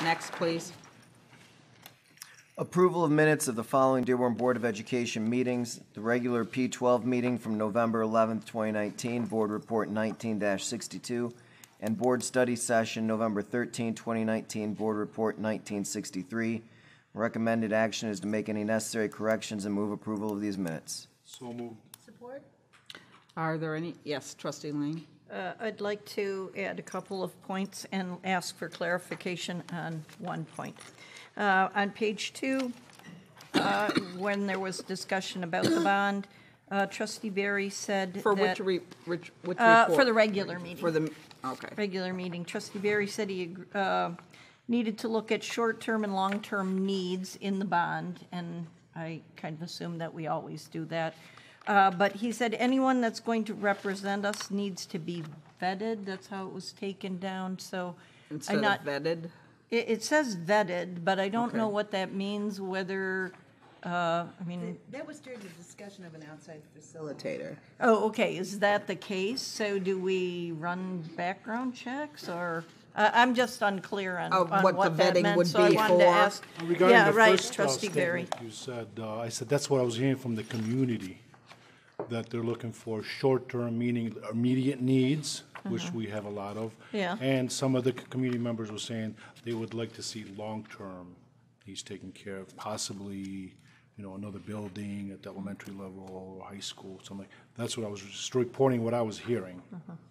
Next, please. Approval of minutes of the following Dearborn Board of Education meetings. The regular P12 meeting from November 11th, 2019, Board Report 19-62, and Board Study Session November 13, 2019, Board Report 1963. Recommended action is to make any necessary corrections and move approval of these minutes. So moved. Support? Are there any? Yes, Trustee Lang. I'd like to add a couple of points and ask for clarification on one point. On page 2, when there was discussion about the bond, Trustee Berry said For that... which report? For the regular meeting. For the, okay. Regular meeting. Trustee Berry said he needed to look at short-term and long-term needs in the bond, and I kind of assume that we always do that. But he said anyone that's going to represent us needs to be vetted. That's how it was taken down, so... Instead of vetted? It says vetted, but I don't know Okay. what that means, whether, I mean... That was during the discussion of an outside facilitator. Oh, okay, is that the case? So do we run background checks, or... I'm just unclear on what the that vetting meant, would so I be wanted to for. ask. Regarding Yeah, the right, first, Trustee Berry. statement you said, I said that's what I was hearing from the community, that they're looking for short-term, meaning immediate needs, which we have a lot of. Yeah. And some of the community members were saying they would like to see long-term needs taken care of, possibly, another building at the elementary level or high school, something. That's what I was just reporting, what I was hearing.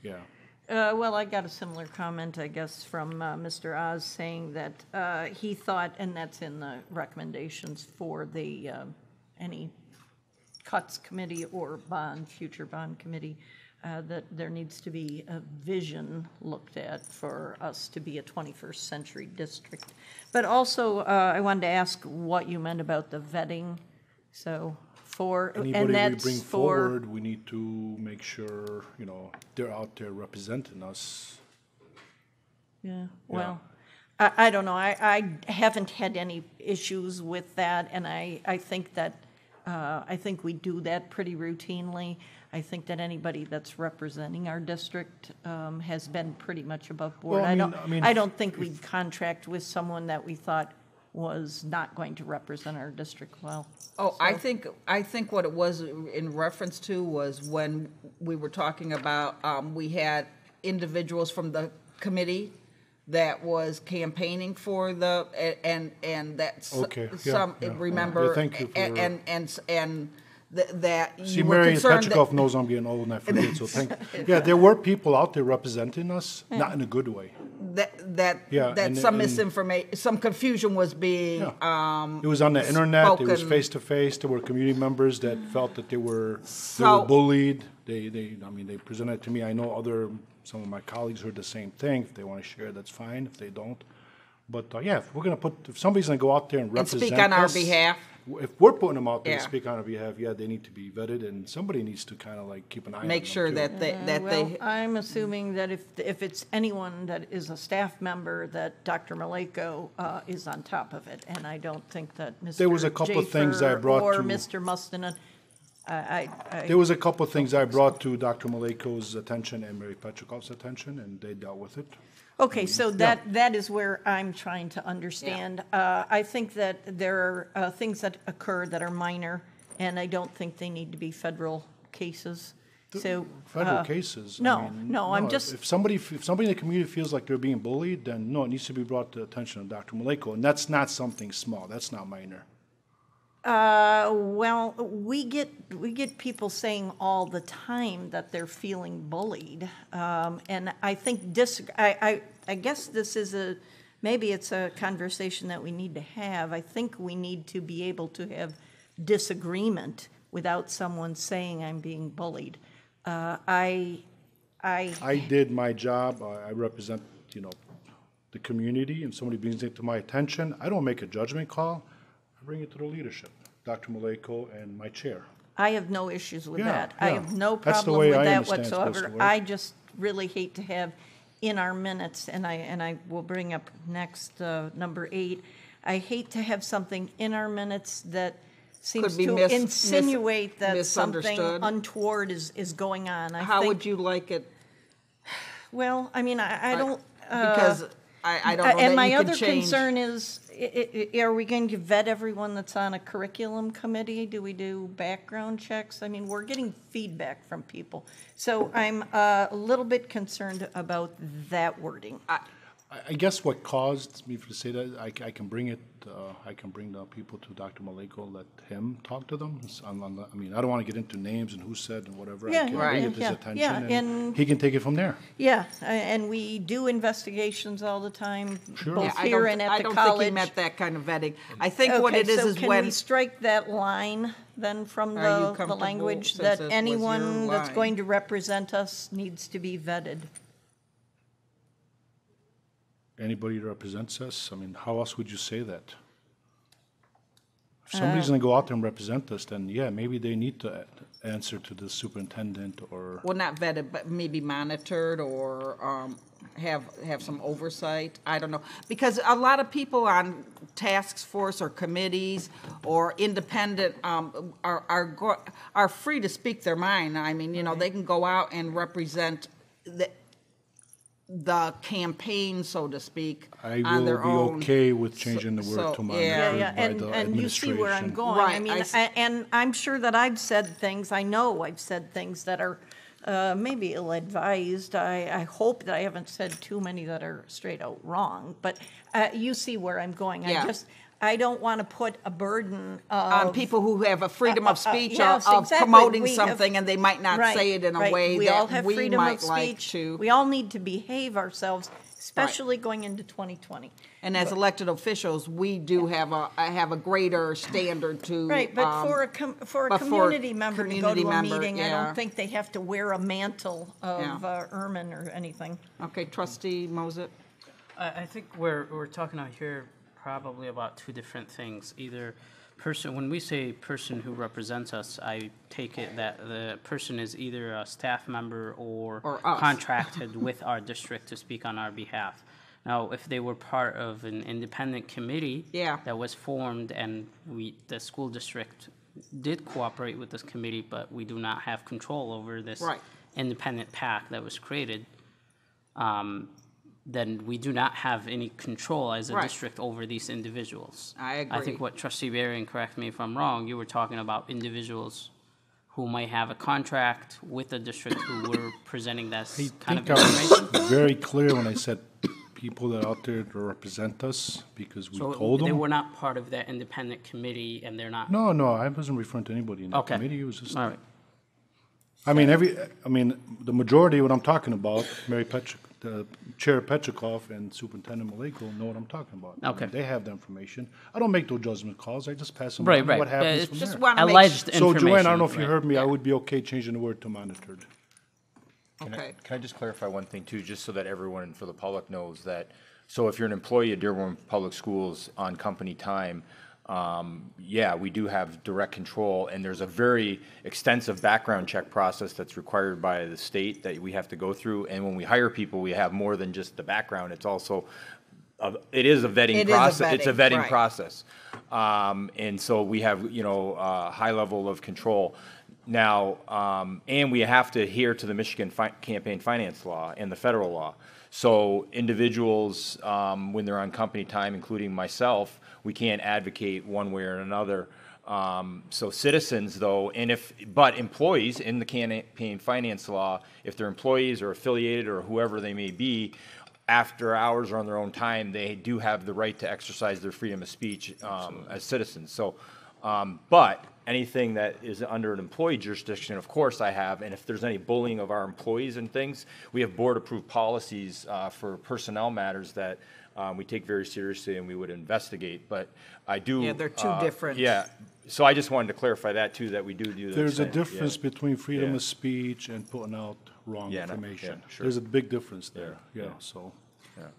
Yeah. Well, I got a similar comment, I guess, from Mr. Oz saying that he thought, and that's in the recommendations for the, any cuts committee or future bond committee, that there needs to be a vision looked at for us to be a 21st century district. But also, I wanted to ask what you meant about the vetting. So Anybody and we that's bring for, forward, we need to make sure, they're out there representing us. yeah, well, I don't know. I haven't had any issues with that, and I think that, I think we do that pretty routinely. I think that anybody that's representing our district has been pretty much above board. Well, I don't think we'd contract with someone that we thought was not going to represent our district well. Oh, I think what it was in reference to was when we were talking about, we had individuals from the committee that was campaigning for the, and that's Okay, some, yeah. remember, Yeah, thank you for- and that See, you were Mary concerned Petrikov that, knows I'm getting old and I forget, so there were people out there representing us, not in a good way. Yeah, that and- some and- misinformation, some confusion was being, It was on the internet, it was spoken. face to face, there were community members that felt that they were So- bullied. They presented it to me, I know some of my colleagues heard the same thing. If they want to share, that's fine, if they don't. But, if somebody's gonna go out there and and represent us. speak on our behalf. If we're putting them out there to Yeah. speak on our behalf, they need to be vetted, and somebody needs to kind of like keep an eye on them Make sure too. that Well, I'm assuming that if it's anyone that is a staff member, that Dr. Maleko is on top of it, and I don't think that Mr. There was a couple of things I Jafer brought or to- Mr. Mustonen, There was a couple of things I brought to Dr. Maleko's attention and Mary Petrikov's attention, and they dealt with it. Okay, so that is where I'm trying to understand. I think that there are things that occur that are minor, and I don't think they need to be federal cases. So Federal cases. I no, mean, no, I'm just- If somebody in the community feels like they're being bullied, then no, it needs to be brought to the attention of Dr. Maleko, and that's not something small. That's not minor. well, we get people saying all the time that they're feeling bullied, and I think I guess this is maybe it's a conversation that we need to have. I think we need to be able to have disagreement without someone saying I'm being bullied. I did my job. I represent, the community, and somebody brings it to my attention. I don't make a judgment call. I bring it to the leadership, Dr. Maleko and my chair. I have no issues with Yeah, that. I yeah. have no That's the problem way with I that understand it's supposed to whatsoever. work. I just really hate to have in our minutes, and I will bring up next, number 8, I hate to have something in our minutes that seems Could be to insinuate that something misunderstood. untoward is going on. How would you like it? Well, I mean, I don't... Because I don't know And that my you can other change. concern is, are we going to vet everyone that's on a curriculum committee? Do we do background checks? I mean, we're getting feedback from people. So I'm a little bit concerned about that wording. I guess what caused me to say that, I can bring it, I can bring the people to Dr. Maleko, let him talk to them. I mean, I don't want to get into names and who said and whatever. I Yeah, can right. bring it to his yeah, attention yeah, and and- he can take it from there. Yeah, and we do investigations all the time, Sure. both Yeah, I here don't, and I at the don't college. think he meant that kind of vetting. I think what Okay, it is so when. can we strike that line then from Are you the comfortable language since that it was anyone your that's line? going to represent us needs to be vetted? Anybody that represents us, I mean, how else would you say that? If somebody's gonna go out there and represent us, then yeah, maybe they need to answer to the superintendent or, Well, not vetted, but maybe monitored or have some oversight. I don't know. Because a lot of people on task force or committees or independent are free to speak their mind. I mean, you know, they can go out and represent the campaign, so to speak, I on will their be own. okay with changing the word so, to yeah. monitored Yeah, by the and you see where I'm administration. going. Right, I mean, I s- and I'm sure that I've said things, I know I've said things that are maybe ill-advised. I hope that I haven't said too many that are straight out wrong, but you see where I'm going. Yeah. I don't want to put a burden On of. people who have a freedom of speech yes, of exactly. promoting We have- something and they might not Right, say it in a right. way We all that have we freedom might of like speech. to. We all need to behave ourselves, especially going into 2020. And as elected officials, we do have a greater standard to. Right, but for a but for community member to go community to a member, meeting, I yeah. don't think they have to wear a mantle of Yeah. ermine or anything. Okay, trustee Moses? I think we're talking out here probably about two different things. Either person, when we say person who represents us, I take it that the person is either a staff member or us. contracted with our district to speak on our behalf. Now, if they were part of an independent committee Yeah. that was formed and the school district did cooperate with this committee, but we do not have control over this Right. independent PAC that was created, then we do not have any control as a Right. district over these individuals. I I agree. think what Trustee Barry, and correct me if I'm wrong, you were talking about individuals who might have a contract with the district who were presenting I this kind of think I information. was very clear when I said people that are out there to represent us because we So told they them. were not part of that independent committee and they're not. No, I wasn't referring to anybody in that Okay. committee. It was just, All right. the majority of what I'm talking about, Chair Petrikov and Superintendent Maleko know what I'm talking about. I mean, Okay. They have the information. I don't make those judgment calls. I just pass them Right, on. right. What happens It's from Just there? want to make. Alleged So information. Joanne, I don't know if you right. heard me. I would be okay changing the word to monitored. Okay. Can I just clarify one thing too, just so that everyone for the public knows that, so if you're an employee at Dearborn Public Schools on company time, yeah, we do have direct control, and there's a very extensive background check process that's required by the state that we have to go through, and when we hire people, we have more than just the background, it's also, it is a vetting It is a process. It's a vetting, vetting right. process. And so we have, a high level of control. Now, and we have to adhere to the Michigan campaign finance law and the federal law. So individuals, when they're on company time, including myself, we can't advocate one way or another. So citizens, though, but employees in the campaign finance law, if they're employees or affiliated or whoever they may be, after hours or on their own time, they do have the right to exercise their freedom of speech as citizens. So, but anything that is under an employee jurisdiction, of course I have, and if there's any bullying of our employees and things, we have board-approved policies for personnel matters that we take very seriously and we would investigate, but I do. Yeah, they're two different. Yeah, so I just wanted to clarify that too, that we do that. There's a same- difference yeah. between freedom Yeah. of speech and putting out wrong Yeah, no, information. yeah, sure. There's a big difference there, yeah, so.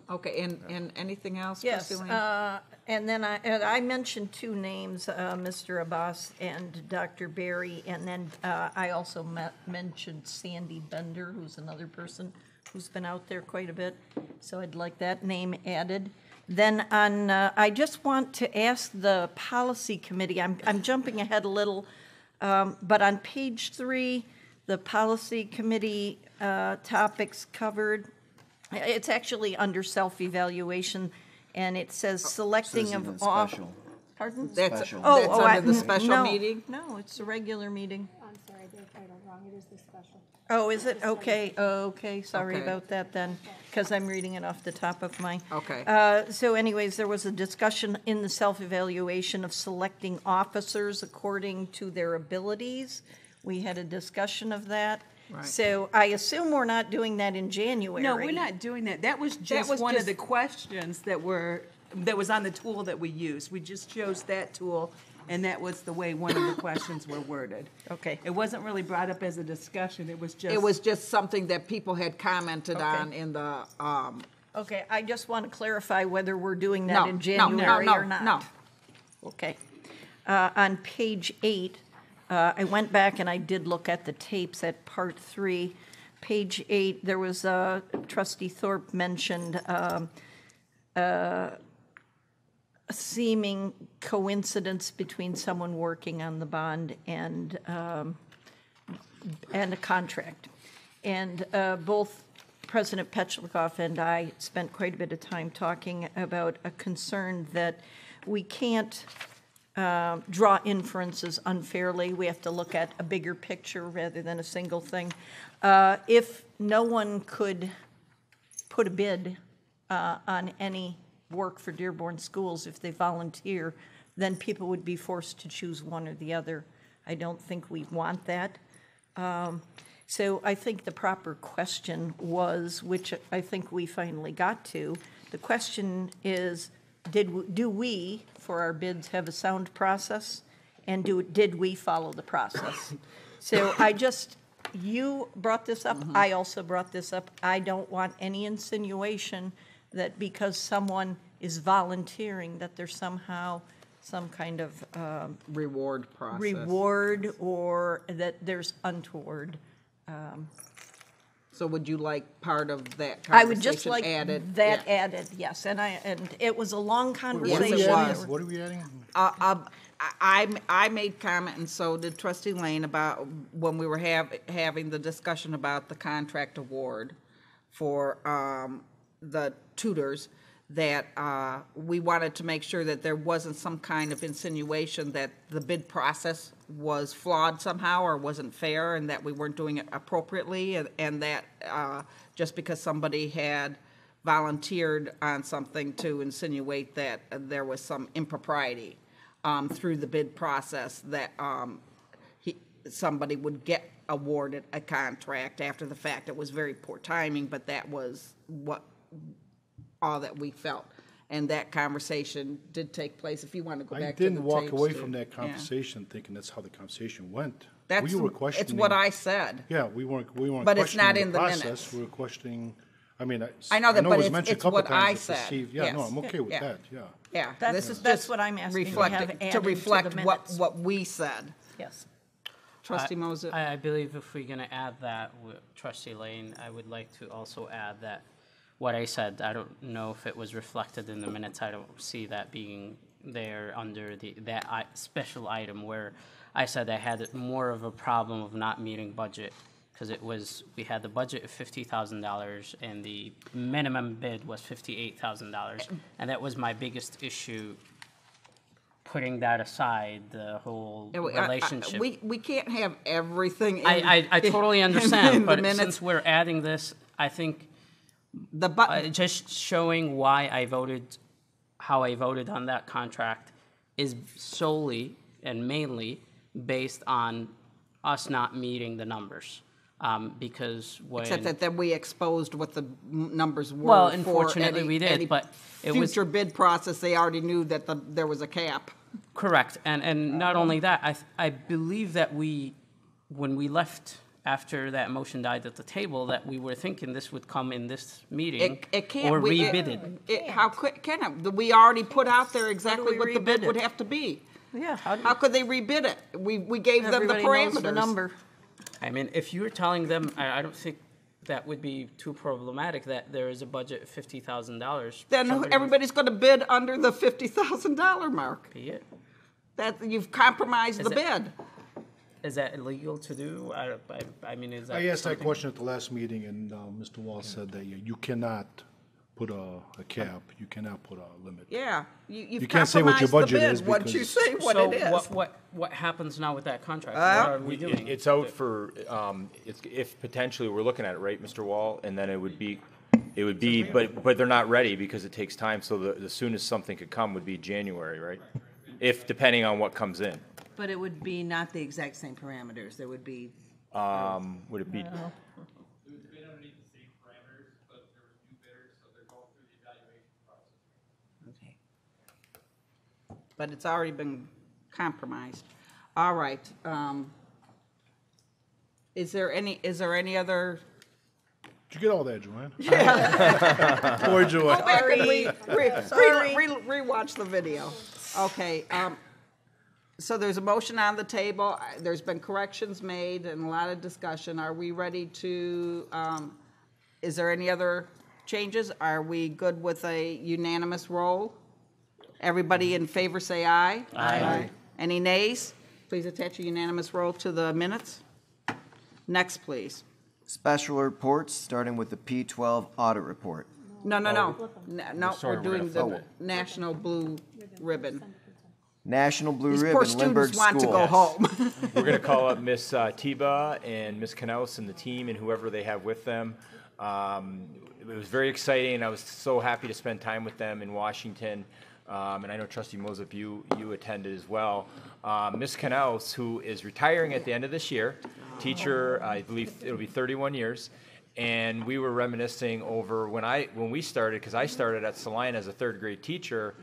Okay, and anything else? Yes, trustee Lane? and then I mentioned two names, Mr. Abbas and Dr. Barry, and then I also mentioned Sandy Bender, who's another person who's been out there quite a bit, so I'd like that name added. Then I just want to ask the policy committee, I'm jumping ahead a little, but on page 3, the policy committee topics covered, It's actually under self-evaluation, and it says selecting Says of even off. special. Pardon? That's, Special. that's I- under the special no, meeting? No, it's a regular meeting. I'm sorry, they're titled wrong. It is the special. Oh, is it? Okay, okay, sorry Okay. about that then, because I'm reading it off the top of my. Okay. So anyways, there was a discussion in the self-evaluation of selecting officers according to their abilities. We had a discussion of that. Right. So I assume we're not doing that in January. No, we're not doing that. That was just was one of just- the questions that was on the tool that we used. We just chose that tool, and that was the way one of the questions were worded. Okay. It wasn't really brought up as a discussion. It was just. It was just something that people had commented Okay. on in the, Okay, I just want to clarify whether we're doing no, that in January or not. No. Okay. On page 8, I went back and I did look at the tapes at part 3. Page 8, there was, trustee Thorpe mentioned a seeming coincidence between someone working on the bond and a contract. And both President Petchlokoff and I spent quite a bit of time talking about a concern that we can't draw inferences unfairly. We have to look at a bigger picture rather than a single thing. If no one could put a bid on any work for Dearborn schools, if they volunteer, then people would be forced to choose one or the other. I don't think we want that. So I think the proper question was, which I think we finally got to, the question is, do we, for our bids, have a sound process? And did we follow the process? So you brought this up, I also brought this up. I don't want any insinuation that because someone is volunteering, that there's somehow some kind of Reward process. reward or that there's untoward. So would you like part of that I would just conversation like added? that Yeah. added, yes, and it was a long What are conversation. we was. adding? What are we adding? I made comment, and so did trustee Lane, about when we were having the discussion about the contract award for the tutors, that we wanted to make sure that there wasn't some kind of insinuation that the bid process was flawed somehow or wasn't fair, and that we weren't doing it appropriately, and that just because somebody had volunteered on something to insinuate that there was some impropriety through the bid process, that somebody would get awarded a contract after the fact. It was very poor timing, but that was all that we felt. And that conversation did take place. If you want to go I back to the didn't walk tapes, away too. from that Yeah. conversation thinking that's how the conversation went. That's, We were it's questioning. what I said. Yeah, we weren't But it's not questioning in the process. minutes. We were questioning, I mean, I know that, it but was it's- mentioned a it's couple what I times said, that Steve, yeah, no, yes. I'm okay with Yeah. that, yeah. Yeah, That's- this is that's just what I'm asking to reflecting- have added to to reflect the what minutes. what we said. Yes. Trustee Moses. I believe if we're gonna add that, trustee Lane, I would like to also add that what I said, I don't know if it was reflected in the minutes. I don't see that being there under that special item where I said I had more of a problem of not meeting budget, because we had the budget of $50,000 and the minimum bid was $58,000. And that was my biggest issue, putting that aside, the whole relationship. We can't have everything in. I totally in understand, the but minutes. since we're adding this, I think The just showing why I voted, how I voted on that contract is solely and mainly based on us not meeting the numbers. Because when. Except that then we exposed what the numbers were. Well, for unfortunately, any- we did, any but it was. Future bid process, they already knew that there was a cap. Correct, and not only that, I believe that when we left after that motion died at the table, that we were thinking this would come in this meeting It can't. or we- rebid it. How can it? We already put out there exactly we what the bid rebid would it? have to be. Yeah. How could they rebid it? We gave them the Everybody parameters. knows the number. I mean, if you're telling them, I don't think that would be too problematic, that there is a budget of $50,000. Then everybody's going to bid under the $50,000 mark. Be it. That you've compromised Is the it- bid. is that illegal to do? I mean, is that I asked that something- question at the last meeting, and Mr. Wall said that you cannot put a cap, you cannot put a limit. Yeah, you've You can't say what your compromised the budget bid is once you because- say what So it is. what happens now with that contract? What are we doing? It's out for, if potentially, we're looking at it, right, Mr. Wall? And then it would be, but they're not ready because it takes time, so the soonest something could come would be January, right? If, depending on what comes in. But it would be not the exact same parameters. There would be, Would it be, They don't underneath the same parameters, but there was new bidders, so they're going through the evaluation process. okay. But it's already been compromised. All right. Is there any other? Did you get all that, Joanne? Yeah. Poor Joanne. Go back and rewatch the video. Okay, so there's a motion on the table. There's been corrections made and a lot of discussion. Are we ready to, is there any other changes? Are we good with a unanimous roll? Everybody in favor say aye. Aye. Any nays? Please attach a unanimous roll to the minutes. Next, please. Special reports, starting with the P12 Audit Report. No, we're sorry, we're doing gonna the National Blue Ribbon. National Blue These Ribbon, poor Lindbergh students want to School. go home. we're gonna call up Miss Tiba and Miss Knaus and the team and whoever they have with them. It was very exciting. I was so happy to spend time with them in Washington. And I know Trustee Mosip, you attended as well. Miss Knaus, who is retiring at the end of this year, teacher, I believe it'll be 31 years. And we were reminiscing over when we started, because I started at Salina as a third grade teacher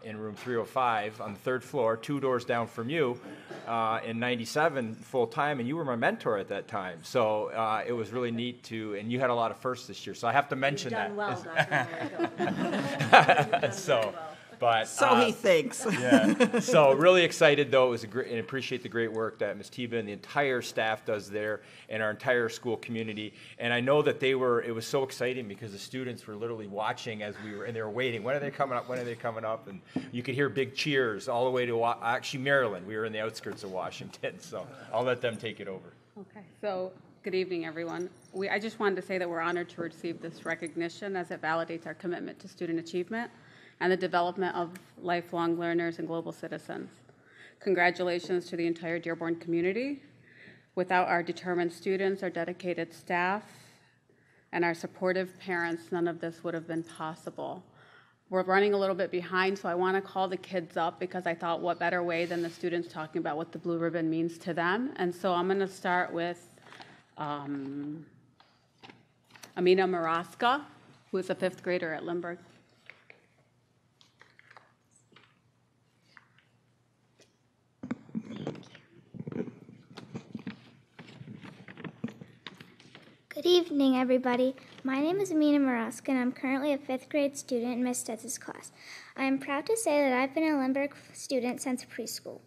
in room 305 on the third floor, 2 doors down from you, in 97 full time, and you were my mentor at that time. So it was really neat and you had a lot of firsts this year. So I have to mention that. So he thinks. Yeah. So really excited though. It was and appreciate the great work that Ms. Tiba and the entire staff does there and our entire school community. And I know that it was so exciting because the students were literally watching and they were waiting. When are they coming up? When are they coming up? And you could hear big cheers all the way to actually Maryland. We were in the outskirts of Washington. So I'll let them take it over. Okay, so good evening, everyone. I just wanted to say that we're honored to receive this recognition as it validates our commitment to student achievement and the development of lifelong learners and global citizens. Congratulations to the entire Dearborn community. Without our determined students, our dedicated staff, and our supportive parents, none of this would have been possible. We're running a little bit behind, so I want to call the kids up because I thought what better way than the students talking about what the blue ribbon means to them. And so I'm going to start with Amina Maraska, who is a 5th grader at Lindbergh. Good evening, everybody. My name is Amina Maraska, and I'm currently a 5th grade student in Miss Stetz's class. I am proud to say that I've been a Lindbergh student since preschool.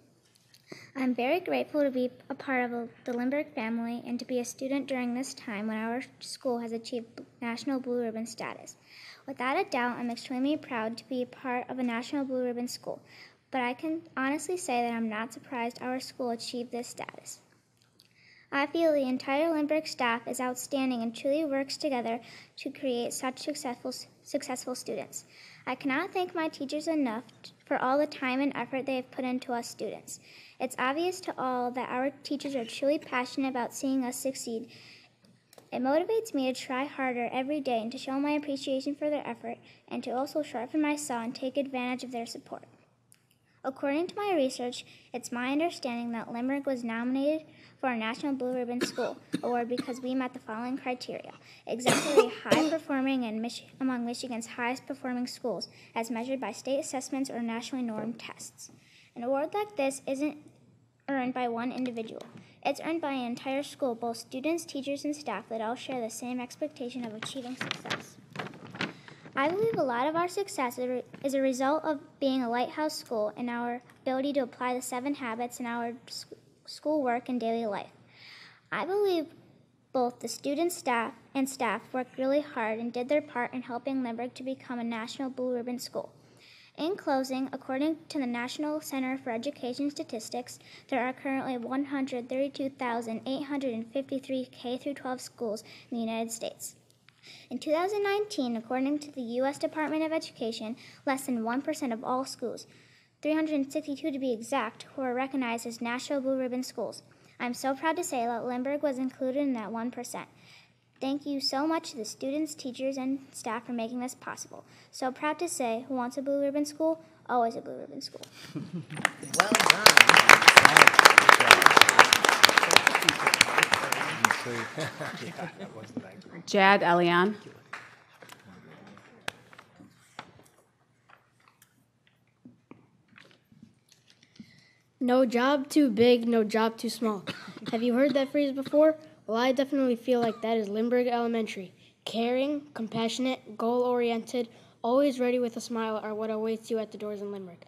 I'm very grateful to be a part of the Lindbergh family and to be a student during this time when our school has achieved National Blue Ribbon status. Without a doubt, I'm extremely proud to be a part of a National Blue Ribbon school, but I can honestly say that I'm not surprised our school achieved this status. I feel the entire Lindbergh staff is outstanding and truly works together to create such successful students. I cannot thank my teachers enough for all the time and effort they have put into us students. It's obvious to all that our teachers are truly passionate about seeing us succeed. It motivates me to try harder every day and to show my appreciation for their effort and to also sharpen my saw and take advantage of their support. According to my research, it's my understanding that Lindbergh was nominated for a National Blue Ribbon School Award because we met the following criteria: exemplary high performing and among Michigan's highest performing schools as measured by state assessments or nationally normed tests. An award like this isn't earned by one individual. It's earned by an entire school, both students, teachers, and staff that all share the same expectation of achieving success. I believe a lot of our success is a result of being a lighthouse school and our ability to apply the 7 habits in our school work and daily life. I believe both the students, staff worked really hard and did their part in helping Lindbergh to become a National Blue Ribbon School. In closing, according to the National Center for Education Statistics, there are currently 132,853 K-12 schools in the United States. In 2019, according to the U.S. Department of Education, less than 1% of all schools, 362 to be exact, were recognized as National Blue Ribbon schools. I'm so proud to say that Lindbergh was included in that 1%. Thank you so much to the students, teachers, and staff for making this possible. So proud to say, who wants a blue ribbon school? Always a blue ribbon school. Well done. Jad Elian. No job too big, no job too small. Have you heard that phrase before? Well, I definitely feel like that is Lindbergh Elementary. Caring, compassionate, goal-oriented, always ready with a smile are what awaits you at the doors in Lindbergh.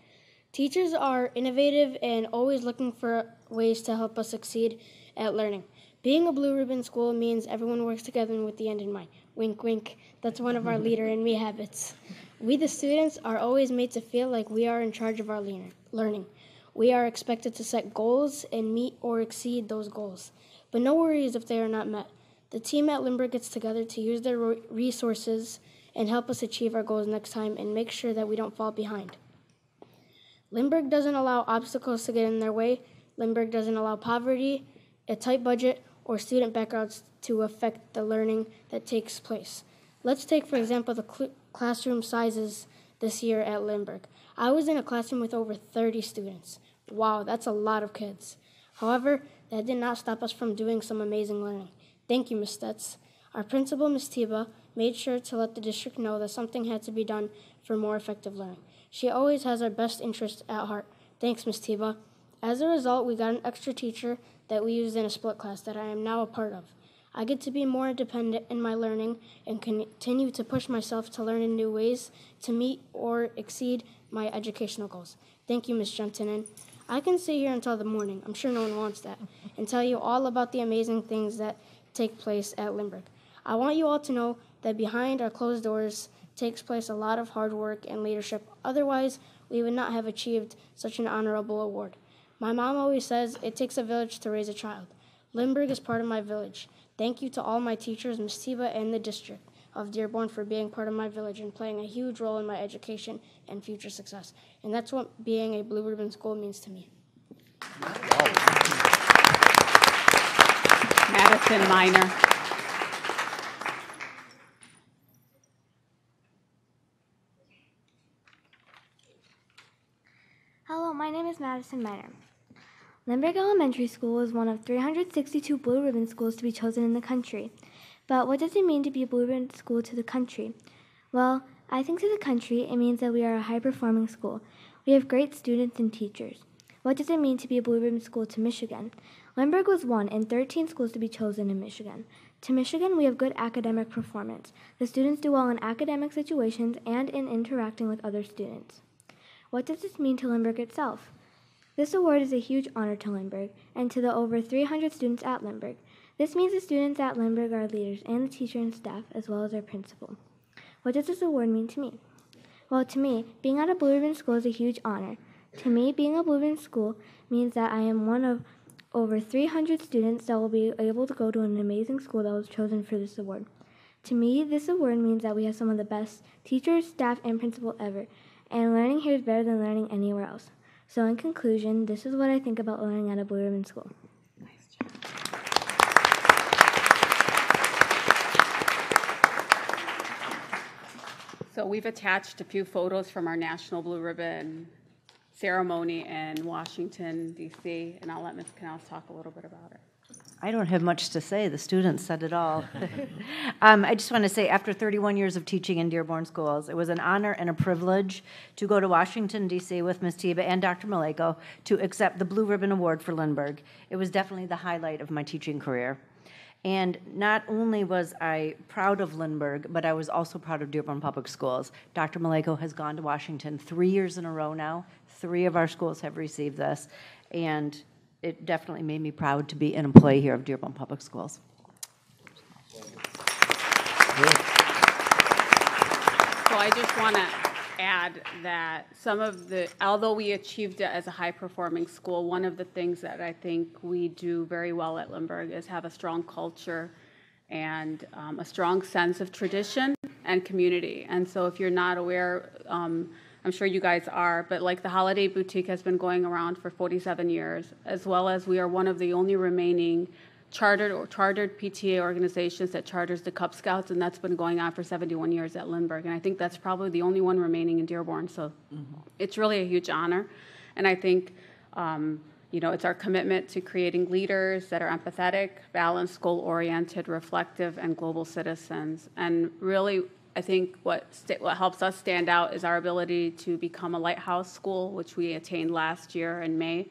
Teachers are innovative and always looking for ways to help us succeed at learning. Being a blue ribbon school means everyone works together with the end in mind. Wink, wink. That's one of our leader and me habits. We, the students, are always made to feel like we are in charge of our learning. We are expected to set goals and meet or exceed those goals. But no worries if they are not met. The team at Lindbergh gets together to use their resources and help us achieve our goals next time and make sure that we don't fall behind. Lindbergh doesn't allow obstacles to get in their way. Lindbergh doesn't allow poverty, a tight budget, or student backgrounds to affect the learning that takes place. Let's take, for example, the classroom sizes this year at Lindbergh. I was in a classroom with over 30 students. Wow, that's a lot of kids. However, that did not stop us from doing some amazing learning. Thank you, Ms. Stetz. Our principal, Ms. Tiba, made sure to let the district know that something had to be done for more effective learning. She always has our best interest at heart. Thanks, Ms. Tiba. As a result, we got an extra teacher that we used in a split class that I am now a part of. I get to be more independent in my learning and continue to push myself to learn in new ways to meet or exceed my educational goals. Thank you, Ms. Gentinen. I can sit here until the morning, I'm sure no one wants that, and tell you all about the amazing things that take place at Lindbergh. I want you all to know that behind our closed doors takes place a lot of hard work and leadership. Otherwise, we would not have achieved such an honorable award. My mom always says it takes a village to raise a child. Lindbergh is part of my village. Thank you to all my teachers, Ms. Tiba, and the district of Dearborn for being part of my village and playing a huge role in my education and future success. And that's what being a blue ribbon school means to me. Madison Minor. Hello, my name is Madison Miner. Lindbergh Elementary School is one of 362 blue ribbon schools to be chosen in the country. But what does it mean to be a blue ribbon school to the country? Well, I think to the country, it means that we are a high-performing school. We have great students and teachers. What does it mean to be a blue ribbon school to Michigan? Lindbergh was one in 13 schools to be chosen in Michigan. To Michigan, we have good academic performance. The students do well in academic situations and in interacting with other students. What does this mean to Lindbergh itself? This award is a huge honor to Lindbergh and to the over 300 students at Lindbergh. This means the students at Lindbergh are leaders and the teacher and staff, as well as our principal. What does this award mean to me? Well, to me, being at a blue ribbon school is a huge honor. To me, being a blue ribbon school means that I am one of over 300 students that will be able to go to an amazing school that was chosen for this award. To me, this award means that we have some of the best teachers, staff, and principal ever, and learning here is better than learning anywhere else. So in conclusion, this is what I think about learning at a blue ribbon school. So we've attached a few photos from our National Blue Ribbon ceremony in Washington, D.C., and I'll let Ms. Canales talk a little bit about it. I don't have much to say. The students said it all. I just want to say, after 31 years of teaching in Dearborn schools, it was an honor and a privilege to go to Washington, D.C. with Ms. Tiba and Dr. Maleko to accept the Blue Ribbon Award for Lindbergh. It was definitely the highlight of my teaching career. And not only was I proud of Lindbergh, but I was also proud of Dearborn Public Schools. Dr. Maleko has gone to Washington 3 years in a row now. 3 of our schools have received this. And it definitely made me proud to be an employee here of Dearborn Public Schools. So I just want to add that although we achieved it as a high-performing school, one of the things that I think we do very well at Lindbergh is have a strong culture and a strong sense of tradition and community. And so if you're not aware, I'm sure you guys are, but like the Holiday Boutique has been going around for 47 years, as well as we are one of the only remaining chartered PTA organizations that charters the Cub Scouts, and that's been going on for 71 years at Lindbergh. And I think that's probably the only one remaining in Dearborn. So it's really a huge honor. And I think, it's our commitment to creating leaders that are empathetic, balanced, goal-oriented, reflective, and global citizens. And really, I think what helps us stand out is our ability to become a lighthouse school, which we attained last year in May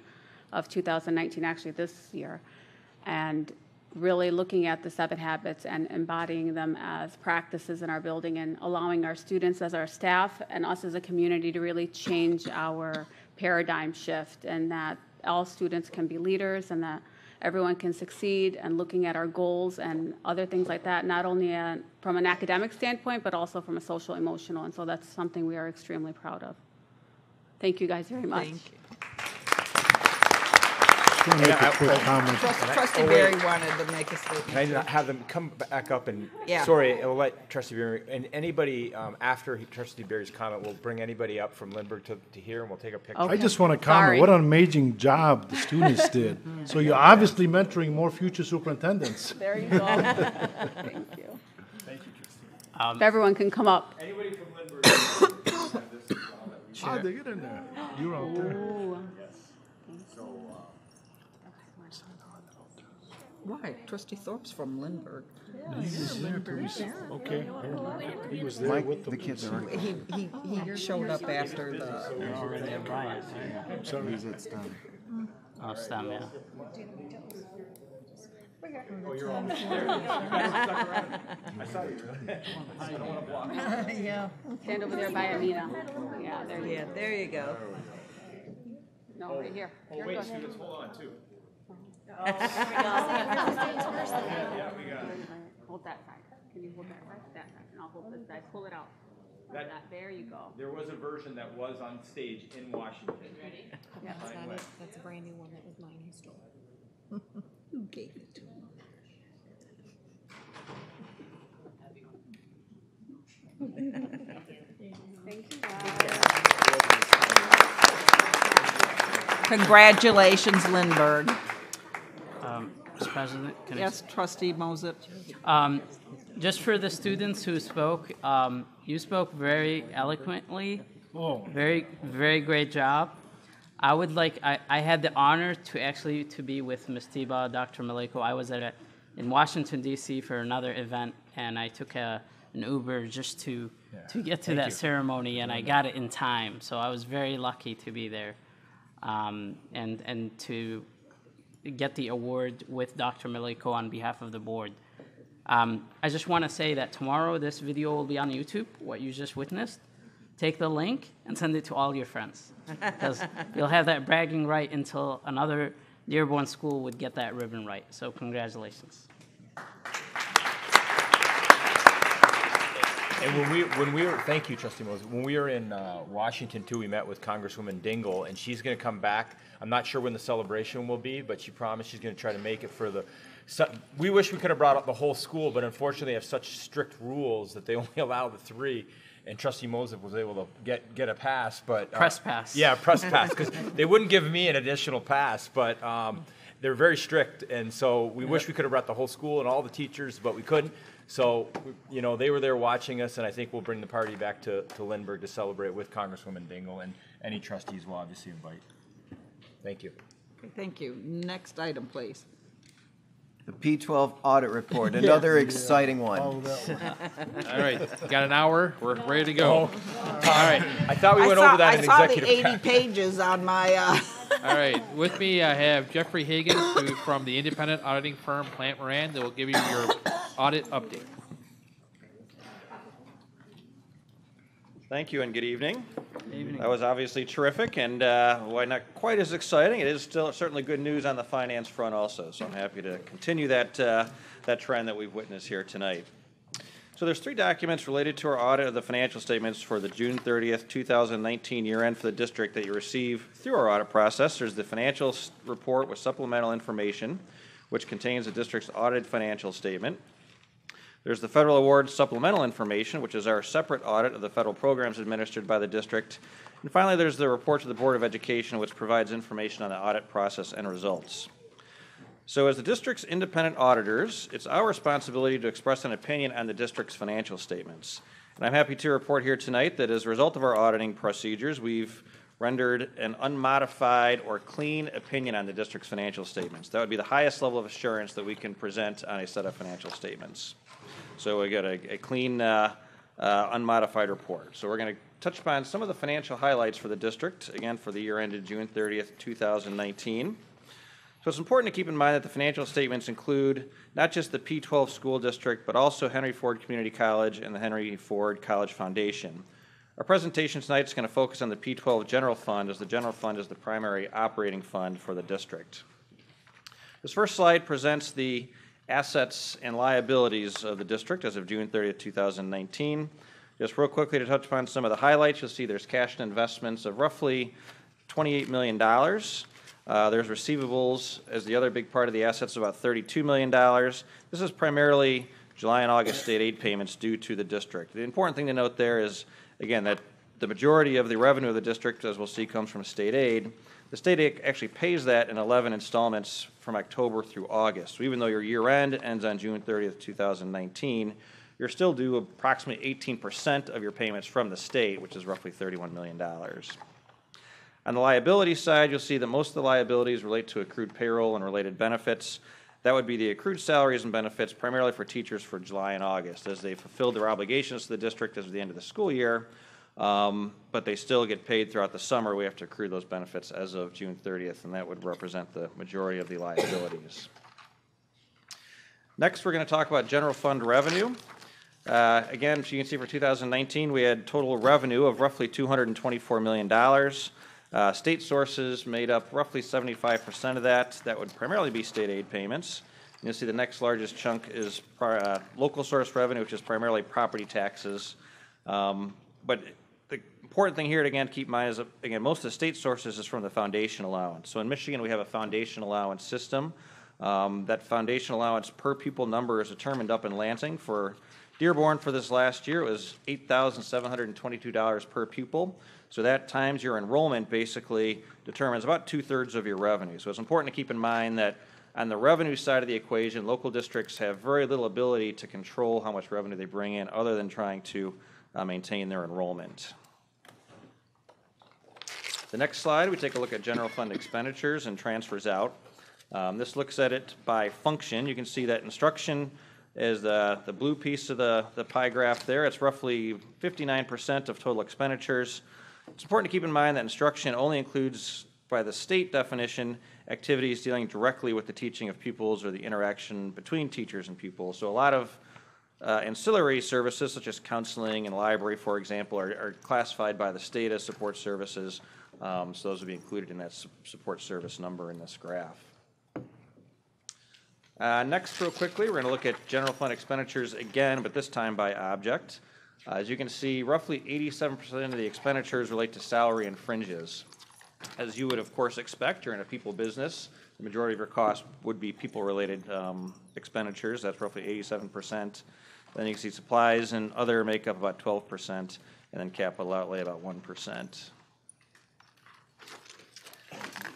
of 2019, actually this year. And really looking at the 7 habits and embodying them as practices in our building and allowing our students as our staff and us as a community to really change our paradigm shift, and that all students can be leaders and that everyone can succeed, and looking at our goals and other things like that, not only from an academic standpoint, but also from a social, emotional. And so that's something we are extremely proud of. Thank you guys very much. Thank you. Just want to make a quick comment. Trustee Barry wanted to make a statement. Can I have them come back up and, Yeah. sorry, I'll let Trustee Barry, and anybody, after Trustee Barry's comment, we'll bring anybody up from Lindbergh to here, and we'll take a picture. I just want to comment, Sorry. what an amazing job the students did. So you're obviously mentoring more future superintendents. There you go. Thank you. If everyone can come up. Anybody from Lindbergh? How'd they get in there? You're out there. Why? Trustee Thorpe's from Lindbergh. He was there till okay. He was there Mike, with them. the kids are. He showed up after the. Sorry. He's at STEM. Oh, STEM, yeah. Yeah. Stand over there by Amina. Yeah, there you Yeah, there you go. No, right here. Here Wait, goes. students, hold on, too. Hold that side. Can you hold that side? That side. And I'll hold this side. Pull it out. That. There you go. There was a version that was on stage in Washington. Ready? Yep, that's a brand new one. That was mine. He stole. Who gave it to him? Thank you, guys. Congratulations, Lindbergh. Mr. President, can I Yes, Trustee Moses. just for the students who spoke, you spoke very eloquently. Oh. Very, very great job. I would like, I had the honor to be with Ms. Tiba, Dr. Maleko. I was in Washington, D.C. for another event, and I took an Uber just to get to that ceremony, and I got it in time. So I was very lucky to be there and to get the award with Dr. Maleko on behalf of the board. I just want to say that tomorrow this video will be on YouTube, what you just witnessed. Take the link and send it to all your friends, because you'll have that bragging right until another Dearborn school would get that ribbon right. So congratulations. And when we were, thank you, Trustee Moses. When we were in Washington too, we met with Congresswoman Dingell, and she's going to come back. I'm not sure when the celebration will be, but she promised she's going to try to make it for the. We wish we could have brought up the whole school, but unfortunately, they have such strict rules that they only allow the 3. And Trustee Moses was able to get a pass, but Press pass. Yeah, press pass, because they wouldn't give me an additional pass, but they're very strict, and so we wish we could have brought the whole school and all the teachers, but we couldn't. So, they were there watching us, and I think we'll bring the party back to Lindbergh to celebrate with Congresswoman Dingell, and any trustees will obviously invite. Thank you. Okay, thank you. Next item, please. The P12 Audit Report, another exciting one. Oh, that one. All right, got an hour. We're ready to go. All right. I thought we went over that in I saw executive the 80 session. pages on my, All right. With me, I have Jeffrey Hagan from the independent auditing firm Plant Moran that will give you your audit update. Thank you and good evening. Good evening. That was obviously terrific, and while not quite as exciting, it is still certainly good news on the finance front also. So I'm happy to continue that trend that we've witnessed here tonight. So there's 3 documents related to our audit of the financial statements for the June 30th, 2019 year end for the district that you receive through our audit process. There's the financial report with supplemental information, which contains the district's audited financial statement. There's the federal award supplemental information, which is our separate audit of the federal programs administered by the district. And finally, there's the report to the Board of Education, which provides information on the audit process and results. So as the district's independent auditors, it's our responsibility to express an opinion on the district's financial statements. And I'm happy to report here tonight that as a result of our auditing procedures, we've rendered an unmodified or clean opinion on the district's financial statements. That would be the highest level of assurance that we can present on a set of financial statements. So we got a clean, unmodified report. So we're going to touch upon some of the financial highlights for the district, again, for the year ended June 30th, 2019. So it's important to keep in mind that the financial statements include not just the P12 school district, but also Henry Ford Community College and the Henry Ford College Foundation. Our presentation tonight is going to focus on the P12 General Fund, as the General Fund is the primary operating fund for the district. This first slide presents the assets and liabilities of the district as of June 30th, 2019. Just real quickly to touch upon some of the highlights, you'll see there's cash and investments of roughly $28 million. There's receivables as the other big part of the assets, about $32 million. This is primarily July and August state aid payments due to the district. The important thing to note there is, again, that the majority of the revenue of the district, as we'll see, comes from state aid. The state aid actually pays that in 11 installments from October through August. So even though your year end ends on June 30th, 2019, you're still due approximately 18% of your payments from the state, which is roughly $31 million. On the liability side, you'll see that most of the liabilities relate to accrued payroll and related benefits. That would be the accrued salaries and benefits primarily for teachers for July and August, as they fulfilled their obligations to the district as of the end of the school year, but they still get paid throughout the summer. We have to accrue those benefits as of June 30th, and that would represent the majority of the liabilities. Next, we're going to talk about general fund revenue. Again, as you can see, for 2019, we had total revenue of roughly $224 million. State sources made up roughly 75% of that. That would primarily be state aid payments. And you'll see the next largest chunk is local source revenue, which is primarily property taxes. But the important thing here to, again, keep in mind is, again, most of the state sources is from the foundation allowance. So in Michigan, we have a foundation allowance system. That foundation allowance per pupil number is determined up in Lansing. For Dearborn for this last year, it was $8,722 per pupil. So that times your enrollment basically determines about 2/3 of your revenue. So it's important to keep in mind that on the revenue side of the equation, local districts have very little ability to control how much revenue they bring in other than trying to maintain their enrollment. The next slide, we take a look at general fund expenditures and transfers out. This looks at it by function. You can see that instruction is the blue piece of the pie graph there. It's roughly 59% of total expenditures. It's important to keep in mind that instruction only includes, by the state definition, activities dealing directly with the teaching of pupils or the interaction between teachers and pupils. So a lot of ancillary services, such as counseling and library, for example, are classified by the state as support services. So those will be included in that support service number in this graph. Next, real quickly, we're going to look at general fund expenditures again, but this time by object. As you can see, roughly 87% of the expenditures relate to salary and fringes. As you would, of course, expect, you're in a people business. The majority of your costs would be people-related expenditures. That's roughly 87%. Then you can see supplies and other make up about 12%, and then capital outlay about 1%.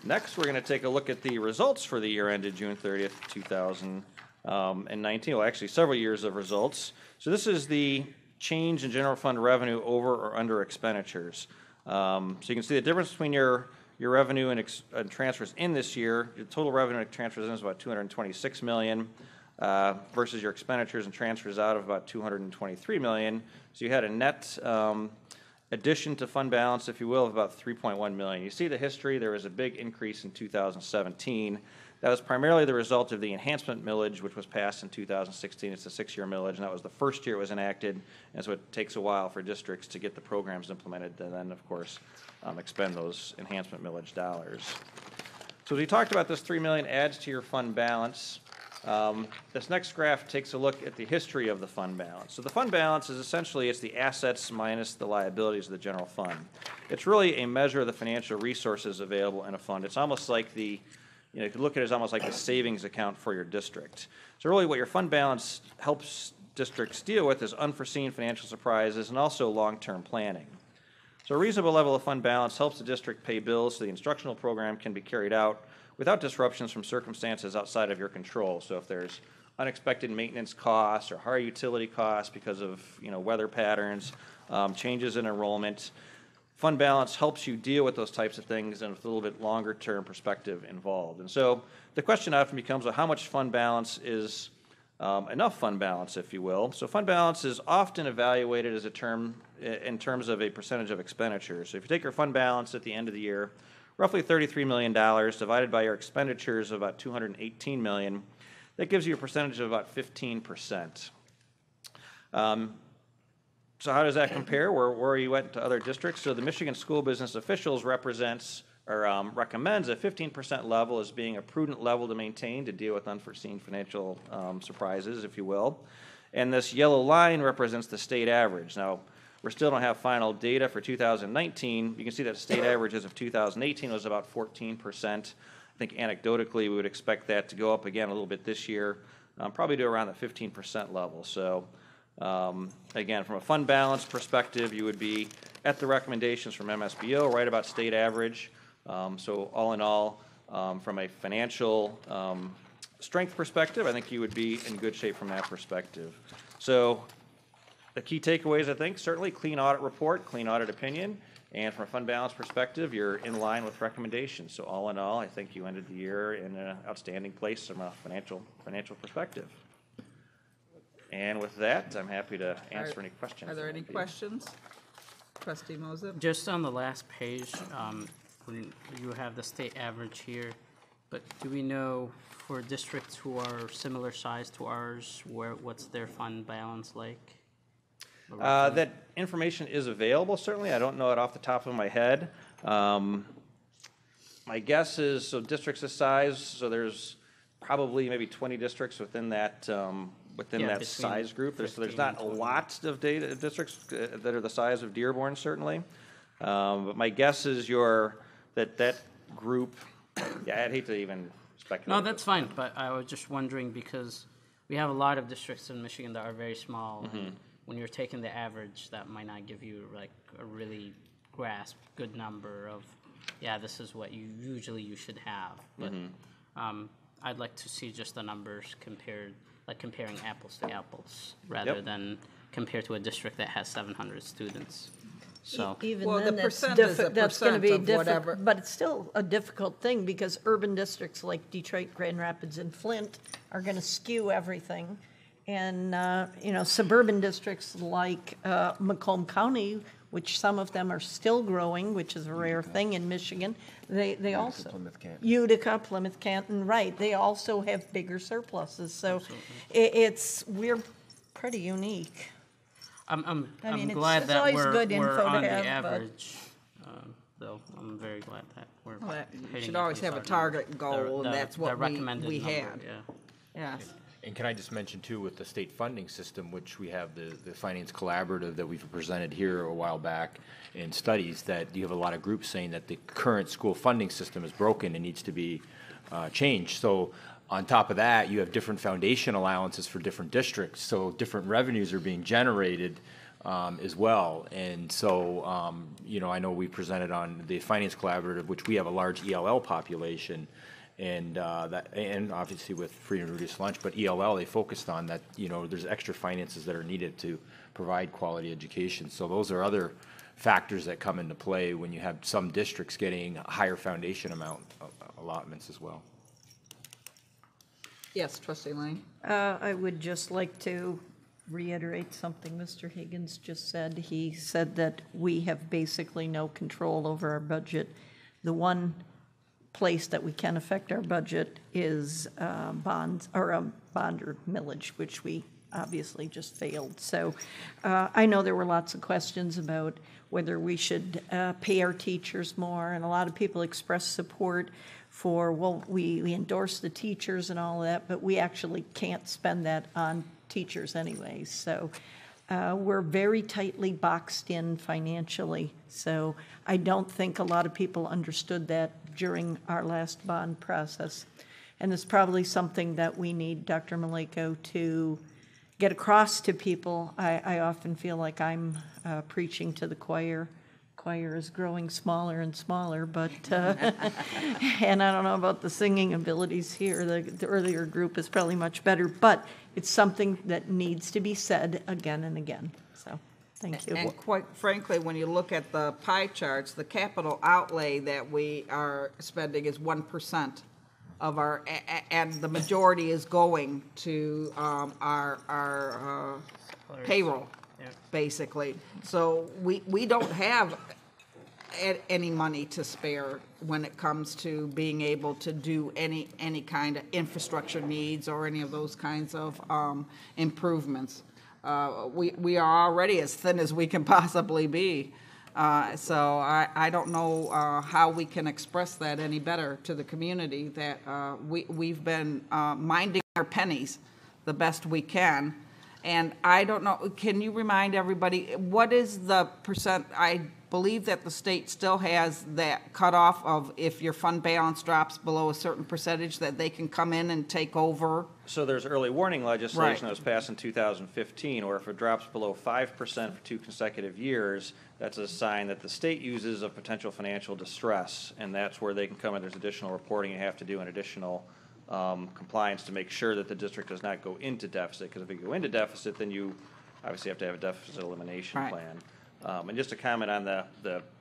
Next, we're going to take a look at the results for the year ended June 30th, 2019. Well, actually, several years of results. So this is the change in general fund revenue over or under expenditures. So you can see the difference between your revenue and transfers in this year. Your total revenue and transfers in is about $226 million versus your expenditures and transfers out of about $223 million. So you had a net addition to fund balance, if you will, of about $3.1 million. You see the history. There was a big increase in 2017. That was primarily the result of the enhancement millage, which was passed in 2016. It's a 6-year millage, and that was the first year it was enacted, and so it takes a while for districts to get the programs implemented and then, of course, expend those enhancement millage dollars. So as we talked about, this $3 million adds to your fund balance. This next graph takes a look at the history of the fund balance. So the fund balance is essentially, it's the assets minus the liabilities of the general fund. It's really a measure of the financial resources available in a fund. It's almost like the, you could look at it as almost like the savings account for your district. So really what your fund balance helps districts deal with is unforeseen financial surprises and also long-term planning. So a reasonable level of fund balance helps the district pay bills so the instructional program can be carried out without disruptions from circumstances outside of your control. So if there's unexpected maintenance costs or higher utility costs because of weather patterns, changes in enrollment, fund balance helps you deal with those types of things and with a little bit longer term perspective involved. And so the question often becomes, well, how much fund balance is enough fund balance, if you will. So fund balance is often evaluated as a term in terms of a percentage of expenditures. So if you take your fund balance at the end of the year, roughly $33 million divided by your expenditures of about $218 million, that gives you a percentage of about 15%. So how does that compare? Where you went to other districts? So the Michigan School Business Officials recommends a 15% level as being a prudent level to maintain to deal with unforeseen financial surprises, if you will. And this yellow line represents the state average. Now, we still don't have final data for 2019. You can see that the state average as of 2018 was about 14%. I think anecdotally we would expect that to go up again a little bit this year, probably to around the 15% level. So again, from a fund balance perspective, you would be at the recommendations from MSBO, right about state average. So all in all, from a financial strength perspective, I think you would be in good shape from that perspective. So the key takeaways, I think, certainly clean audit report, clean audit opinion, and from a fund balance perspective, you're in line with recommendations. So all in all, I think you ended the year in an outstanding place from a financial perspective. And with that, I'm happy to answer any questions. Are there any questions? Trustee Mosen? Just on the last page, when you have the state average here, but do we know for districts who are similar size to ours, what's their fund balance like? That information is available, certainly. I don't know it off the top of my head. My guess is, so districts this size, so there's probably maybe 20 districts within that size group. There's not a lot of districts that are the size of Dearborn, certainly. But my guess is that group, I'd hate to even speculate. No, that's fine, but I was just wondering because we have a lot of districts in Michigan that are very small. Mm-hmm. And when you're taking the average, that might not give you like a really good number of, this is what you should have. But I'd like to see just the numbers comparing apples to apples rather than compare to a district that has 700 students. So even Well, then, the that's percent is a that's going to percent be of whatever. difficult, but it's still a difficult thing because urban districts like Detroit, Grand Rapids, and Flint are going to skew everything, and suburban districts like Macomb County, which some of them are still growing, which is a rare thing in Michigan. They also Plymouth Canton. Utica, Plymouth Canton, right? They also have bigger surpluses, so we're pretty unique. I'm I mean, glad it's that always we're good info to on the have, but- average, though. I'm very glad that we're Well, you hitting should at always least have a our target number. goal, and The- that's the what recommended we number, had. Yeah. Yes. And can I just mention too, with the state funding system, which we have the finance collaborative that we've presented here a while back in studies, that you have a lot of groups saying that the current school funding system is broken and needs to be changed. So on top of that, you have different foundation allowances for different districts, so different revenues are being generated as well. And so, I know we presented on the finance collaborative, which we have a large ELL population, and and obviously with free and reduced lunch, but ELL, they focused on that, there's extra finances that are needed to provide quality education. So those are other factors that come into play when you have some districts getting higher foundation amount allotments as well. Yes, Trustee Lane? I would just like to reiterate something Mr. Higgins just said. He said that we have basically no control over our budget. The one place that we can affect our budget is bonds, or bond or millage, which we obviously just failed. So I know there were lots of questions about whether we should pay our teachers more, and a lot of people expressed support for, well, we endorse the teachers and all of that, but we actually can't spend that on teachers anyways. So we're very tightly boxed in financially. So I don't think a lot of people understood that during our last bond process. And it's probably something that we need Dr. Maleko to get across to people. I often feel like I'm preaching to the choir. Choir is growing smaller and smaller, but, and I don't know about the singing abilities here. The earlier group is probably much better, but it's something that needs to be said again and again. So, thank you. And quite frankly, when you look at the pie charts, the capital outlay that we are spending is 1% of our, and the majority is going to our payroll, basically. So we don't have any money to spare when it comes to being able to do any kind of infrastructure needs or any of those kinds of improvements. We are already as thin as we can possibly be. So I don't know how we can express that any better to the community, that we've been minding our pennies the best we can. And I don't know, can you remind everybody, what is the percent? I believe that the state still has that cutoff of if your fund balance drops below a certain percentage, that they can come in and take over. So there's early warning legislation Right. that was passed in 2015, or if it drops below 5% for 2 consecutive years, that's a sign that the state uses of potential financial distress, and that's where they can come in. There's additional reporting you have to do and additional compliance to make sure that the district does not go into deficit, because if you go into deficit, then you obviously have to have a deficit elimination Right. plan. And just to comment on the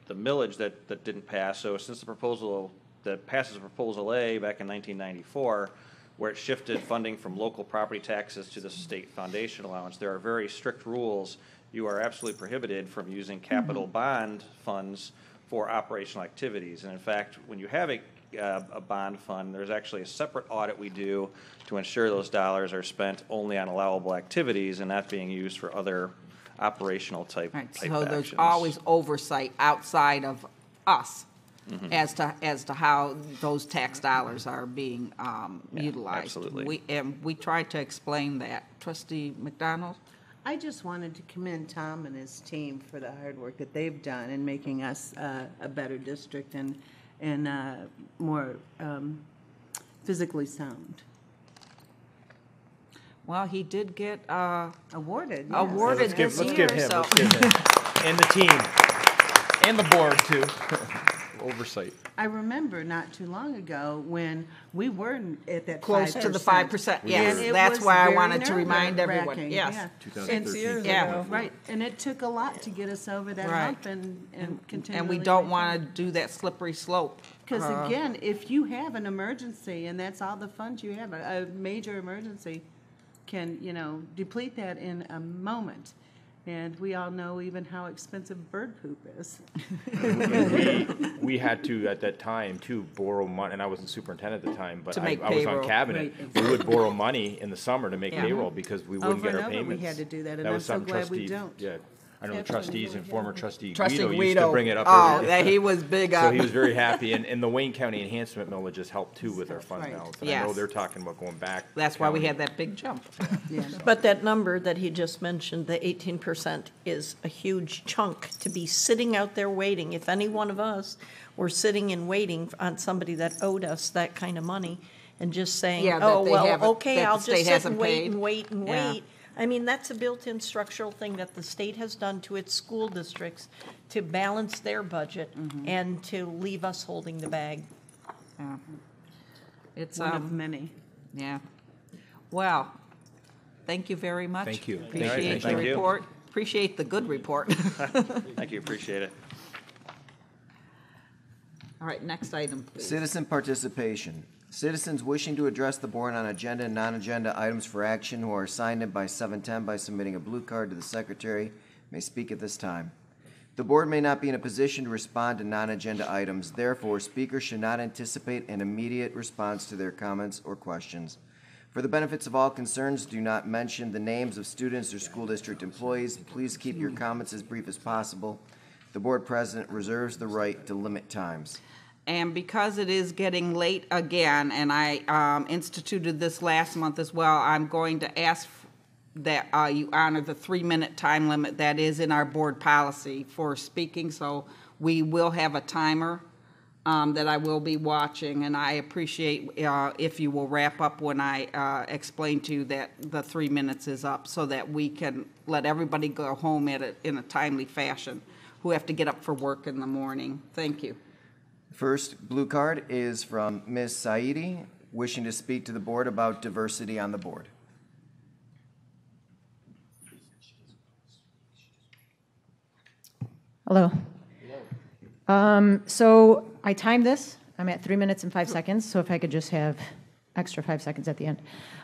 millage that didn't pass, so since the proposal that passes Proposal A back in 1994, where it shifted funding from local property taxes to the state foundation allowance, there are very strict rules. You are absolutely prohibited from using capital bond funds for operational activities. And in fact, when you have a bond fund, there's actually a separate audit we do to ensure those dollars are spent only on allowable activities and not being used for other operational type Right, type so there's actions. always oversight outside of us as to how those tax dollars are being utilized. absolutely. We tried to explain that. Trustee McDonald? I just wanted to commend Tom and his team for the hard work that they've done in making us a better district and more physically sound. Well, he did get Awarded, yes. awarded this year, so. Let's give him. And the team, and the board too. Oversight. I remember not too long ago when we were at that 5%. Close to the 5%, yes. And it That's was why I very wanted to remind everyone, nerve-wracking, yes. yeah. 2013. Yeah. Right, and it took a lot to get us over that Right. hump and continue. And we don't want to do that slippery slope. Because again, if you have an emergency and that's all the funds you have, a major emergency can, deplete that in a moment. And we all know even how expensive bird poop is. We had to, at that time, too, borrow money, and I wasn't superintendent at the time, but To I make was on payroll. cabinet. Right, We would borrow money in the summer to make Yeah. payroll because we wouldn't Over get our and over payments. we had to do that, and That I'm was so something glad we trustee- don't. Yeah, I know the Absolutely. trustees and former trustee Trustee Guido used to Guido. bring it up Oh, every that day. he was big So on. he was very happy, and the Wayne County enhancement millage just helped too with our fund Right. balance. And I know Yes. they're talking about going back. That's why we county. had that big jump. Yeah. But that number that he just mentioned, the 18%, is a huge chunk to be sitting out there waiting. If any one of us were sitting and waiting on somebody that owed us that kind of money and just saying, Yeah, that oh, they well, haven't- okay, that the I'll just state sit hasn't and wait paid. and wait and Yeah. wait. I mean, that's a built-in structural thing that the state has done to its school districts to balance their budget and to leave us holding the bag. Yeah. It's, One of many. yeah. Well, thank you very much. Thank you. Appreciate the Thank you. report. Appreciate the good report. Thank you, appreciate it. All right, next item, please. Citizen participation. Citizens wishing to address the board on agenda and non-agenda items for action who are signed in by 7:10 by submitting a blue card to the secretary may speak at this time. The board may not be in a position to respond to non-agenda items. Therefore, speakers should not anticipate an immediate response to their comments or questions. For the benefits of all concerned, do not mention the names of students or school district employees. Please keep your comments as brief as possible. The board president reserves the right to limit times. And because it is getting late again, and I instituted this last month as well, I'm going to ask that you honor the 3-minute time limit that is in our board policy for speaking. So we will have a timer that I will be watching, and I appreciate if you will wrap up when I explain to you that the 3 minutes is up, so that we can let everybody go home in a timely fashion who have to get up for work in the morning. Thank you. First blue card is from Ms. Saidi, wishing to speak to the board about diversity on the board. Hello. So I timed this. I'm at 3 minutes and 5 seconds, so if I could just have extra 5 seconds at the end.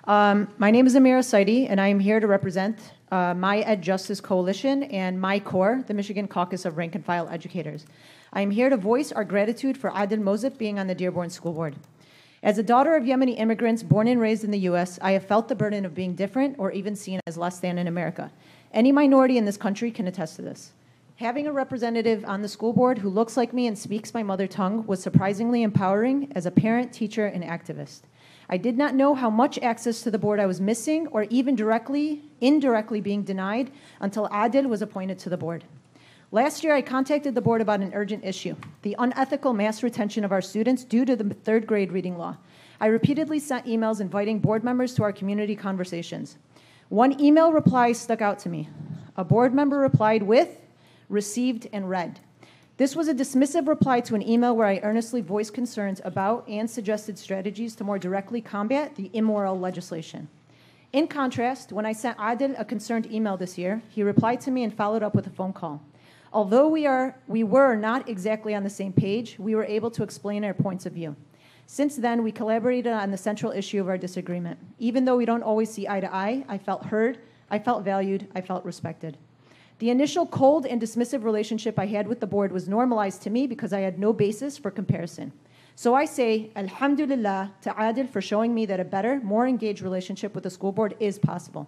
My name is Amira Saidi, and I am here to represent My Ed Justice Coalition and my CORE, the Michigan Caucus of Rank and File Educators. I am here to voice our gratitude for Adil Mozip being on the Dearborn School Board. As a daughter of Yemeni immigrants born and raised in the U.S., I have felt the burden of being different or even seen as less than in America. Any minority in this country can attest to this. Having a representative on the school board who looks like me and speaks my mother tongue was surprisingly empowering as a parent, teacher, and activist. I did not know how much access to the board I was missing or even indirectly being denied until Adil was appointed to the board. Last year, I contacted the board about an urgent issue, the unethical mass retention of our students due to the 3rd grade reading law. I repeatedly sent emails inviting board members to our community conversations. One email reply stuck out to me. A board member replied with, "Received and read." This was a dismissive reply to an email where I earnestly voiced concerns about and suggested strategies to more directly combat the immoral legislation. In contrast, when I sent Adil a concerned email this year, he replied to me and followed up with a phone call. Although we were not exactly on the same page, we were able to explain our points of view. Since then, we collaborated on the central issue of our disagreement. Even though we don't always see eye to eye, I felt heard, I felt valued, I felt respected. The initial cold and dismissive relationship I had with the board was normalized to me because I had no basis for comparison. So I say, Alhamdulillah to Adil for showing me that a better, more engaged relationship with the school board is possible.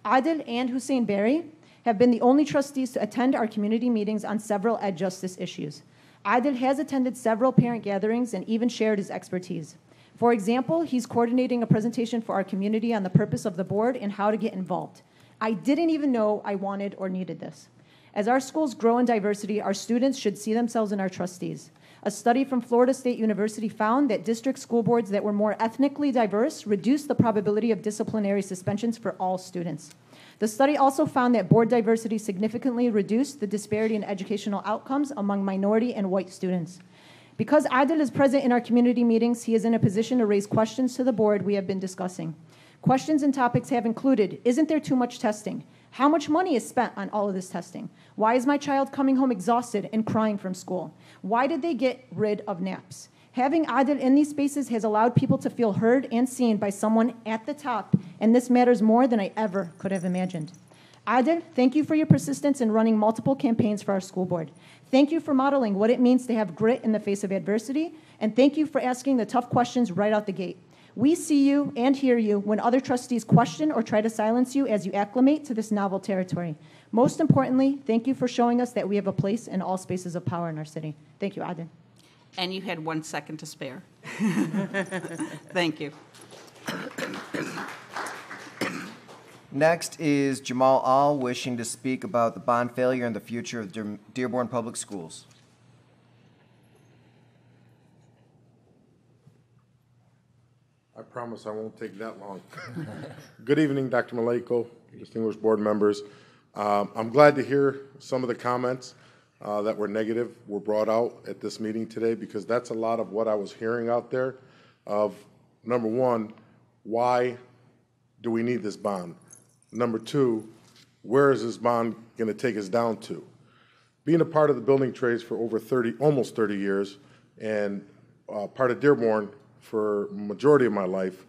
Adil and Hussein Berry have been the only trustees to attend our community meetings on several ed justice issues. Adil has attended several parent gatherings and even shared his expertise. For example, he's coordinating a presentation for our community on the purpose of the board and how to get involved. I didn't even know I wanted or needed this. As our schools grow in diversity, our students should see themselves in our trustees. A study from Florida State University found that district school boards that were more ethnically diverse reduced the probability of disciplinary suspensions for all students. The study also found that board diversity significantly reduced the disparity in educational outcomes among minority and white students. Because Adil is present in our community meetings, he is in a position to raise questions to the board we have been discussing. Questions and topics have included, isn't there too much testing? How much money is spent on all of this testing? Why is my child coming home exhausted and crying from school? Why did they get rid of naps? Having Adil in these spaces has allowed people to feel heard and seen by someone at the top, and this matters more than I ever could have imagined. Adil, thank you for your persistence in running multiple campaigns for our school board. Thank you for modeling what it means to have grit in the face of adversity, and thank you for asking the tough questions right out the gate. We see you and hear you when other trustees question or try to silence you as you acclimate to this novel territory. Most importantly, thank you for showing us that we have a place in all spaces of power in our city. Thank you, Adil. And you had 1 second to spare. Thank you. Next is Jamal Al, wishing to speak about the bond failure and the future of Dearborn Public Schools. I promise I won't take that long. Good evening, Dr. Maleko, distinguished board members. I'm glad to hear some of the comments that were negative were brought out at this meeting today, because that's a lot of what I was hearing out there of, number one, why do we need this bond? Number two, where is this bond going to take us down to? Being a part of the building trades for over almost 30 years, and part of Dearborn for a majority of my life,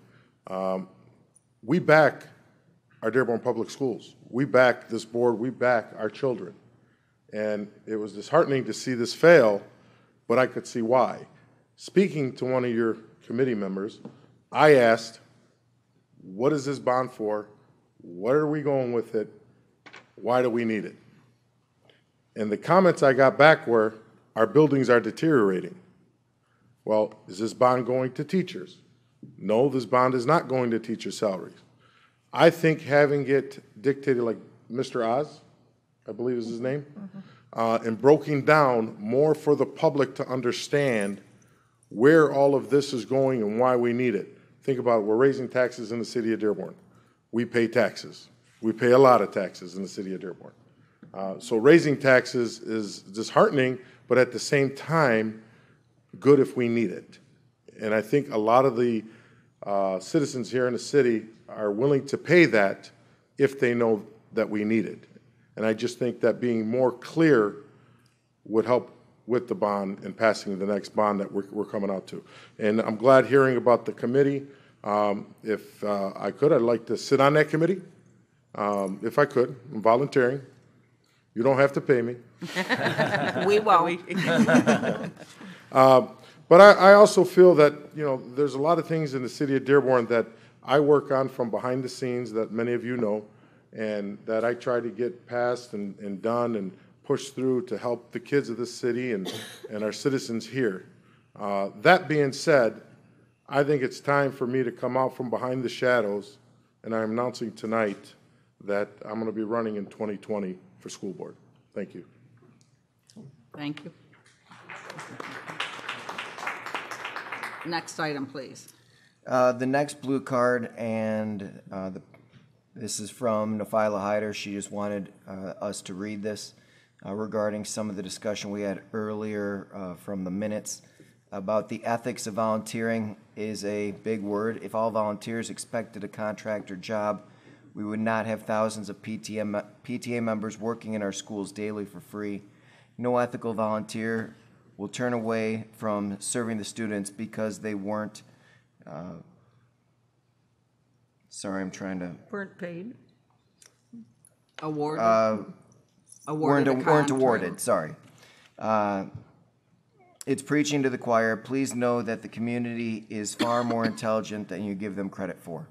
we back our Dearborn Public Schools. We back this board, we back our children. And it was disheartening to see this fail, but I could see why. Speaking to one of your committee members, I asked, what is this bond for? What are we going with it? Why do we need it? And the comments I got back were, our buildings are deteriorating. Well, is this bond going to teachers? No, this bond is not going to teacher salaries. I think having it dictated like Mr. Oz, I believe is his name, and broken down more for the public to understand where all of this is going and why we need it. Think about it, we're raising taxes in the city of Dearborn. We pay taxes. We pay a lot of taxes in the city of Dearborn. So raising taxes is disheartening, but at the same time, good if we need it. And I think a lot of the citizens here in the city are willing to pay that if they know that we need it. And I just think that being more clear would help with the bond and passing the next bond that we're coming out to. And I'm glad hearing about the committee. If I could, I'd like to sit on that committee. If I could, I'm volunteering. You don't have to pay me. We won't. But I also feel that, you know, there's a lot of things in the city of Dearborn that I work on from behind the scenes that many of you know, and that I try to get passed and done and pushed through to help the kids of this city and our citizens here. That being said, I think it's time for me to come out from behind the shadows, and I'm announcing tonight that I'm going to be running in 2020 for school board. Thank you. Thank you. Next item, please. The next blue card, and this is from Nafila Hyder. She just wanted us to read this regarding some of the discussion we had earlier from the minutes about the ethics of volunteering is a big word. If all volunteers expected a contract or job, we would not have thousands of PTA members working in our schools daily for free. No ethical volunteer will turn away from serving the students because they weren't, Weren't paid. Awarded. weren't awarded, sorry. It's preaching to the choir. Please know that the community is far more intelligent than you give them credit for.